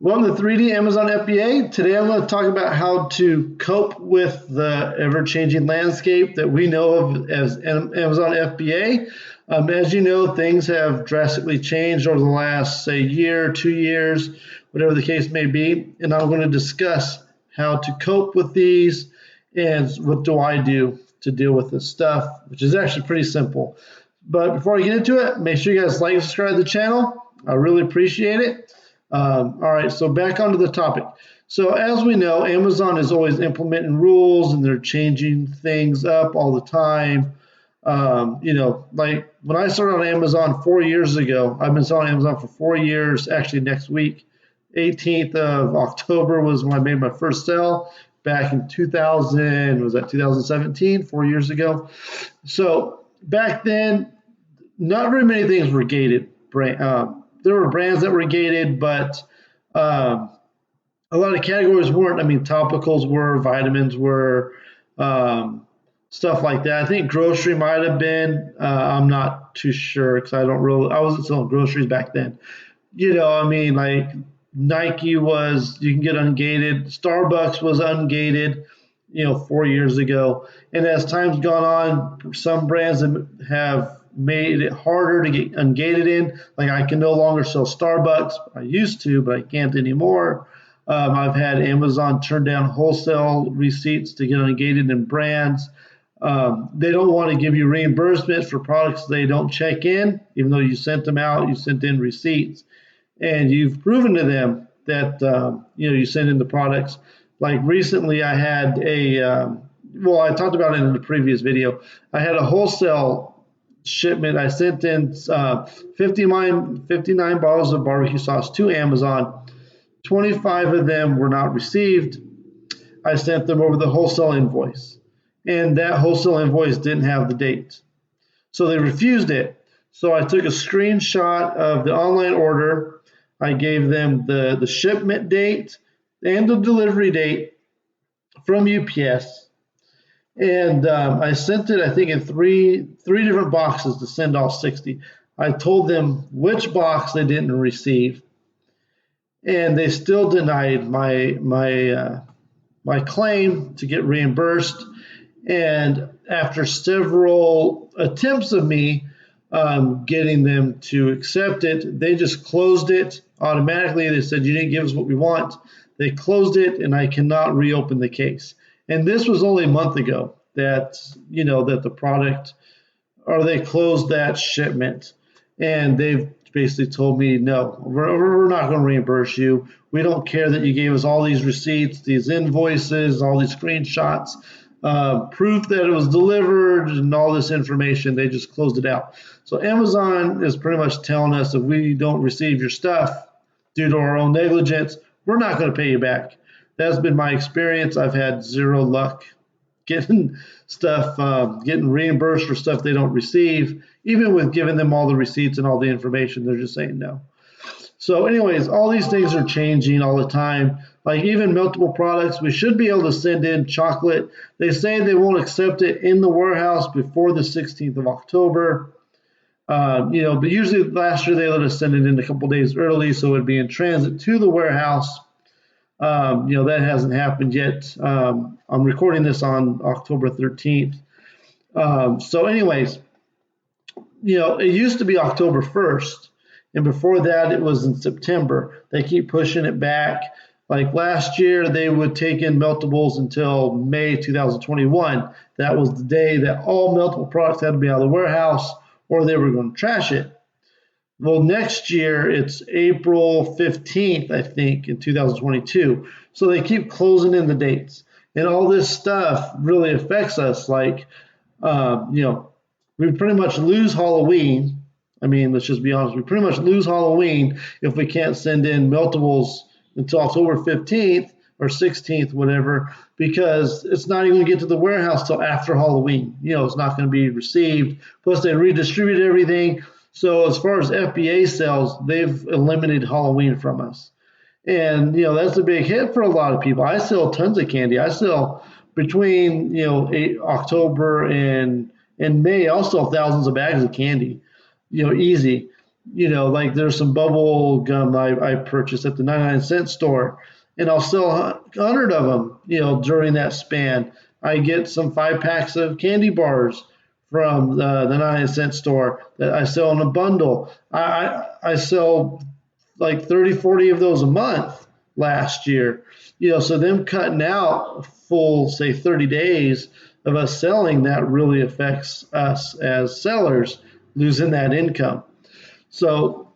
Welcome to 3D Amazon FBA. Today I'm going to talk about how to cope with the ever-changing landscape that we know of as Amazon FBA. As you know, things have drastically changed over the last, say, year, 2 years, whatever the case may be. And I'm going to discuss how to cope with these and what do I do to deal with this stuff, which is actually pretty simple. But before I get into it, make sure you guys like and subscribe to the channel. I really appreciate it. All right, so back onto the topic. So as we know, Amazon is always implementing rules and they're changing things up all the time. Like when I started on Amazon 4 years ago, I've been selling Amazon for 4 years. Actually, next week, 18th of October was when I made my first sale back in 2017, 4 years ago. So back then, not very many things were gated. There were brands that were gated, but a lot of categories weren't. I mean, topicals were, vitamins were, stuff like that. I think grocery might have been. I'm not too sure because I wasn't selling groceries back then. Like Nike was, you can get ungated. Starbucks was ungated, 4 years ago. And as time's gone on, some brands have made it harder to get ungated in. Like I can no longer sell Starbucks. I used to, but I can't anymore. I've had Amazon turn down wholesale receipts to get ungated in brands. They don't want to give you reimbursement for products they don't check in, even though you sent them out, you sent in receipts, and you've proven to them that you send in the products. Like recently, I had I talked about it in the previous video. I had a wholesale shipment. I sent in 59 bottles of barbecue sauce to Amazon. 25 of them were not received. I sent them over the wholesale invoice, and that wholesale invoice didn't have the date, so they refused it. So I took a screenshot of the online order. I gave them the shipment date and the delivery date from UPS. And I sent it, I think, in three different boxes to send all 60. I told them which box they didn't receive, and they still denied my claim to get reimbursed. And after several attempts of me getting them to accept it, they just closed it automatically. They said, "You didn't give us what we want." They closed it, and I cannot reopen the case. And this was only a month ago that the product, or they closed that shipment, and they've basically told me, no, we're not going to reimburse you. We don't care that you gave us all these receipts, these invoices, all these screenshots, proof that it was delivered, and all this information. They just closed it out. So Amazon is pretty much telling us if we don't receive your stuff due to our own negligence, we're not going to pay you back. That's been my experience. I've had zero luck getting reimbursed for stuff they don't receive. Even with giving them all the receipts and all the information, they're just saying no. So anyways, all these things are changing all the time. Like even multiple products, we should be able to send in chocolate. They say they won't accept it in the warehouse before the 16th of October. But usually last year they let us send it in a couple days early, so it'd be in transit to the warehouse. That hasn't happened yet. I'm recording this on October 13th. So anyways, it used to be October 1st, and before that it was in September. They keep pushing it back. Like last year, they would take in meltables until May 2021. That was the day that all meltable products had to be out of the warehouse, or they were going to trash it. Well, next year, it's April 15th, I think, in 2022. So they keep closing in the dates. And all this stuff really affects us. Like, we pretty much lose Halloween. I mean, let's just be honest. We pretty much lose Halloween if we can't send in meltables until October 15th or 16th, whatever, because it's not even going to get to the warehouse till after Halloween. It's not going to be received. Plus, they redistribute everything. So as far as FBA sales, they've eliminated Halloween from us. And, that's a big hit for a lot of people. I sell tons of candy. I sell between, October and May, I'll sell thousands of bags of candy, easy. Like there's some bubble gum I purchased at the 99-cent store, and I'll sell 100 of them, during that span. I get some 5 packs of candy bars from the 99-cent store that I sell in a bundle. I sell like 30, 40 of those a month last year. So them cutting out full, say, 30 days of us selling, that really affects us as sellers, losing that income. So,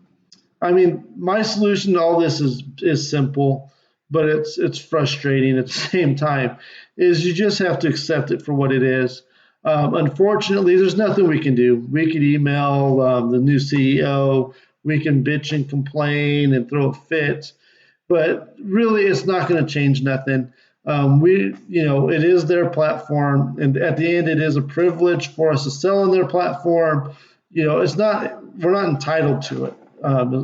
I mean, my solution to all this is simple, but it's frustrating at the same time. Is you just have to accept it for what it is. Unfortunately, there's nothing we can do. We could email the new CEO. We can bitch and complain and throw a fit, but really, it's not going to change nothing. It is their platform, and at the end, it is a privilege for us to sell on their platform. It's not, we're not entitled to it,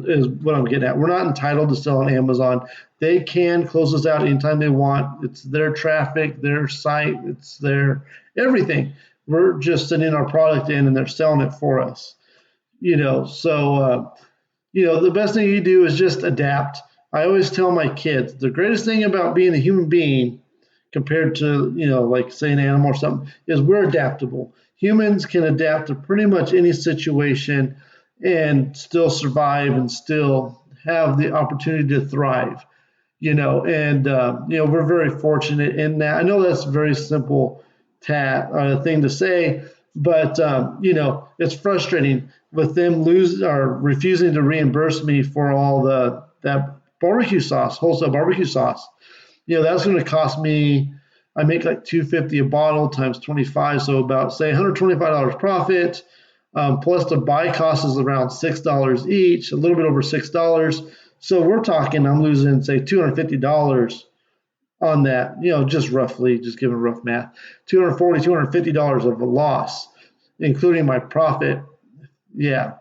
is what I'm getting at. We're not entitled to sell on Amazon. They can close us out anytime they want. It's their traffic, their site, it's their everything. We're just sending our product in and they're selling it for us. The best thing you do is just adapt. I always tell my kids the greatest thing about being a human being compared to, like say an animal or something, is we're adaptable. Humans can adapt to pretty much any situation and still survive and still have the opportunity to thrive. We're very fortunate in that. I know that's a very simple thing to say, but it's frustrating with them refusing to reimburse me for all that barbecue sauce, wholesale barbecue sauce. That's going to cost me. I make like $2.50 a bottle times 25, so about say $125 profit. Plus the buy cost is around $6 each, a little bit over $6. So we're talking, I'm losing say $250 on that, just roughly, just giving rough math, $240, $250 of a loss, including my profit. Yeah,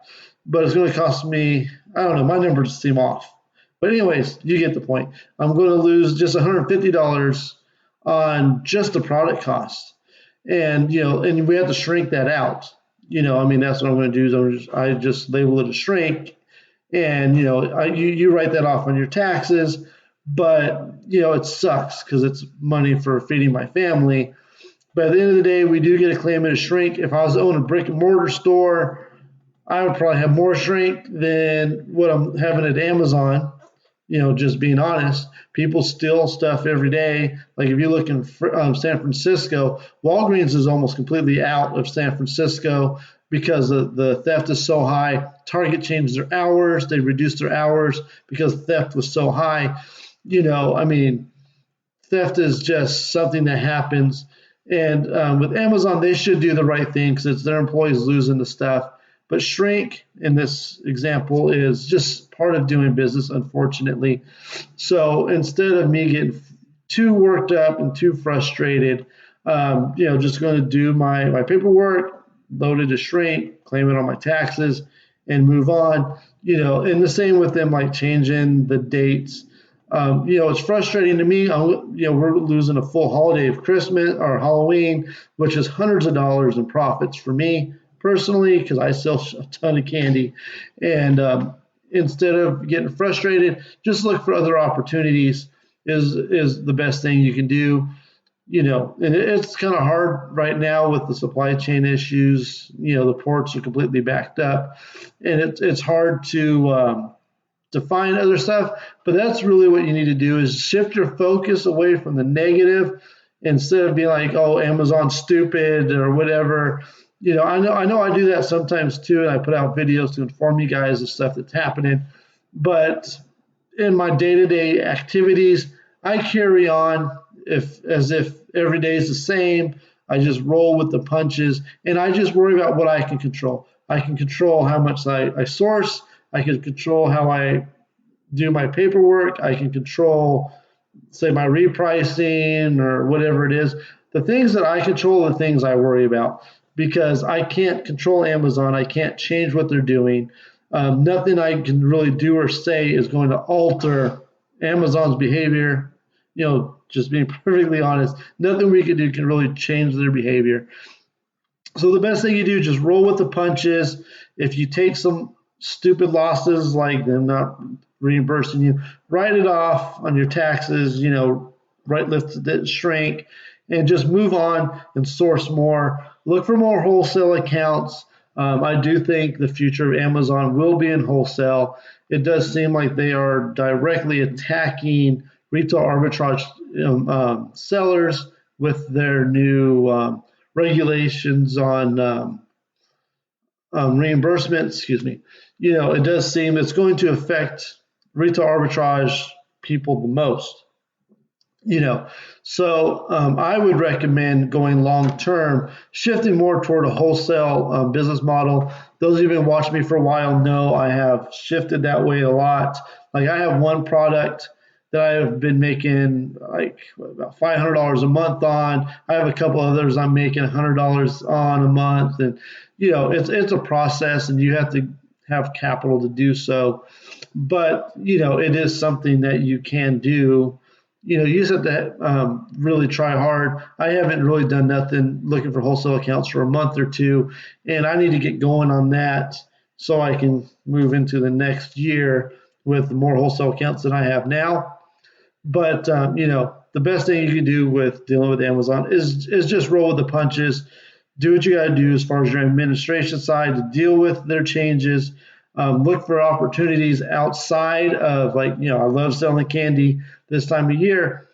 but it's going to cost me, I don't know, my numbers seem off. But anyways, you get the point. I'm going to lose just $150 on just the product cost. And, and we have to shrink that out. That's what I'm going to do is I just label it a shrink. And, you write that off on your taxes. But, it sucks because it's money for feeding my family. But at the end of the day, we do get a claim it a shrink. If I was to own a brick and mortar store, I would probably have more shrink than what I'm having at Amazon. Just being honest, people steal stuff every day. Like if you look in San Francisco, Walgreens is almost completely out of San Francisco because the theft is so high. Target changed their hours. They reduced their hours because theft was so high. Theft is just something that happens. And with Amazon, they should do the right thing because it's their employees losing the stuff. But shrink in this example is just part of doing business, unfortunately. So instead of me getting too worked up and too frustrated, just going to do my paperwork, load it as shrink, claim it on my taxes, and move on. And the same with them, like changing the dates. It's frustrating to me. We're losing a full holiday of Christmas or Halloween, which is hundreds of dollars in profits for me personally, because I sell a ton of candy. And instead of getting frustrated, just look for other opportunities is the best thing you can do. And it's kind of hard right now with the supply chain issues. The ports are completely backed up, and it's hard to find other stuff. But that's really what you need to do is shift your focus away from the negative instead of being like, oh, Amazon's stupid or whatever. I know I do that sometimes too, and I put out videos to inform you guys of stuff that's happening. But in my day-to-day activities, I carry on as if every day is the same. I just roll with the punches, and I just worry about what I can control. I can control how much I source. I can control how I do my paperwork. I can control, say, my repricing or whatever it is. The things that I control are the things I worry about because I can't control Amazon. I can't change what they're doing. Nothing I can really do or say is going to alter Amazon's behavior. Just being perfectly honest, nothing we can do can really change their behavior. So the best thing you do is just roll with the punches. If you take some stupid losses like them not reimbursing you, write it off on your taxes, right lift that shrink, and just move on and source more. Look for more wholesale accounts. I do think the future of Amazon will be in wholesale. It does seem like they are directly attacking retail arbitrage sellers with their new regulations on reimbursements. Excuse me. It does seem it's going to affect retail arbitrage people the most. you know I would recommend going long term, shifting more toward a wholesale business model. Those who've been watching me for a while know I have shifted that way a lot. Like, I have one product that I have been making like about $500 a month on. I have a couple others I'm making $100 on a month, and it's a process, and you have to have capital to do so. But it is something that you can do. You just have to really try hard. I haven't really done nothing looking for wholesale accounts for a month or two, and I need to get going on that so I can move into the next year with more wholesale accounts than I have now. But the best thing you can do with dealing with Amazon is just roll with the punches. Do what you got to do as far as your administration side to deal with their changes. Look for opportunities outside of, like, I love selling candy this time of year,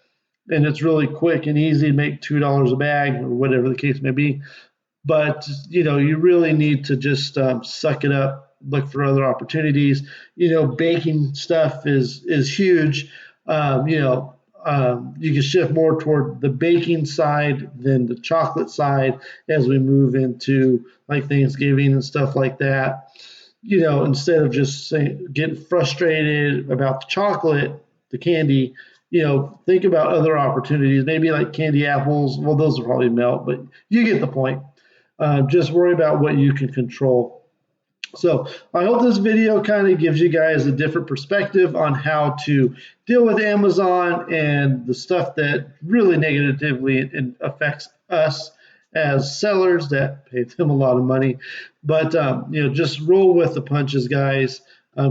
and it's really quick and easy to make $2 a bag or whatever the case may be. But you really need to just suck it up, look for other opportunities. Baking stuff is huge. You can shift more toward the baking side than the chocolate side as we move into like Thanksgiving and stuff like that. Instead of just getting frustrated about the chocolate, the candy, think about other opportunities, maybe like candy apples. Well, those will probably melt, but you get the point. Just worry about what you can control. So I hope this video kind of gives you guys a different perspective on how to deal with Amazon and the stuff that really negatively affects us as sellers that pay them a lot of money. But just roll with the punches, guys.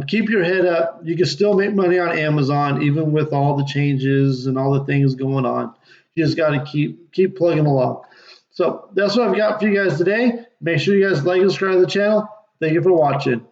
Keep your head up. You can still make money on Amazon even with all the changes and all the things going on. You just got to keep plugging along. So that's what I've got for you guys today. Make sure you guys like and subscribe to the channel. Thank you for watching.